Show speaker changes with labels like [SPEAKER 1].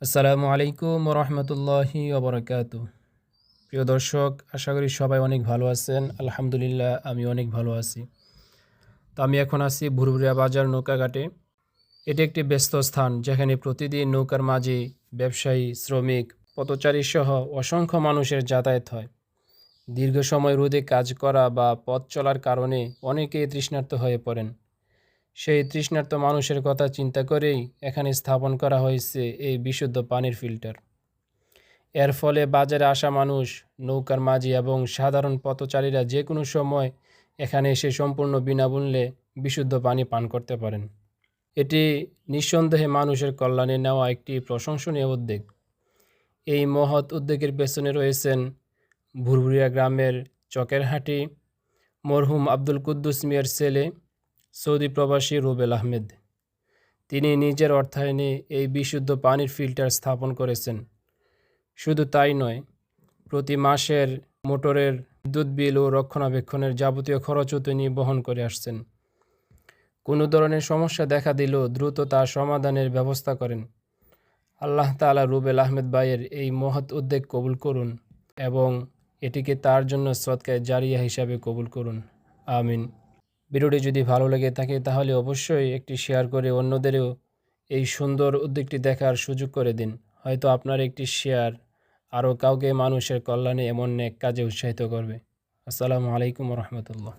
[SPEAKER 1] আসসালামু আলাইকুম রহমতুল্লাহি ওবরাকাতু। প্রিয় দর্শক, আশা করি সবাই অনেক ভালো আছেন। আলহামদুলিল্লাহ, আমি অনেক ভালো আছি। তো আমি এখন আছি ভুরভুরিয়া বাজার নৌকাঘাটে। এটি একটি ব্যস্ত স্থান যেখানে প্রতিদিন নৌকার মাঝি, ব্যবসায়ী, শ্রমিক, পথচারী সহ অসংখ্য মানুষের যাতায়াত হয়। দীর্ঘ সময় রোদে কাজ করা বা পথ চলার কারণে অনেকেই তৃষ্ণার্ত হয়ে পড়েন। সেই তৃষ্ণার্ত মানুষের কথা চিন্তা করেই এখানে স্থাপন করা হয়েছে এই বিশুদ্ধ পানির ফিল্টার। এর ফলে বাজারে আসা মানুষ, নৌকার মাঝি এবং সাধারণ পথচারীরা যে কোনো সময় এখানে এসে সম্পূর্ণ বিনামূল্যে বিশুদ্ধ পানি পান করতে পারেন। এটি নিঃসন্দেহে মানুষের কল্যাণে নেওয়া একটি প্রশংসনীয় উদ্যোগ। এই মহৎ উদ্যোগের পেছনে রয়েছেন ভুরভুরিয়া গ্রামের চকেরহাটি মরহুম আব্দুল কুদ্দুস মিয়ার ছেলে সৌদি প্রবাসী রুবেল আহমেদ। তিনি নিজের অর্থায়নে এই বিশুদ্ধ পানির ফিল্টার স্থাপন করেছেন। শুধু তাই নয়, প্রতি মাসের মোটরের বিদ্যুৎ বিল ও রক্ষণাবেক্ষণের যাবতীয় খরচও তিনি বহন করে আসছেন। কোনো ধরনের সমস্যা দেখা দিলেও দ্রুত তা সমাধানের ব্যবস্থা করেন। আল্লাহ তাআলা রুবেল আহমেদ ভাইয়ের এই মহৎ উদ্যোগ কবুল করুন এবং এটিকে তার জন্য সদকায়ে জারিয়া হিসাবে কবুল করুন। আমিন। ভিডিওটি যদি ভালো লেগে থাকে তাহলে অবশ্যই একটি শেয়ার করে অন্যদেরও এই সুন্দর উদ্যোগটি দেখার সুযোগ করে দিন। হয়তো আপনার একটি শেয়ার আরও কাউকে মানুষের কল্যাণে এমন নেক কাজে উৎসাহিত করবে। আসসালামু আলাইকুম রহমতুল্লাহ।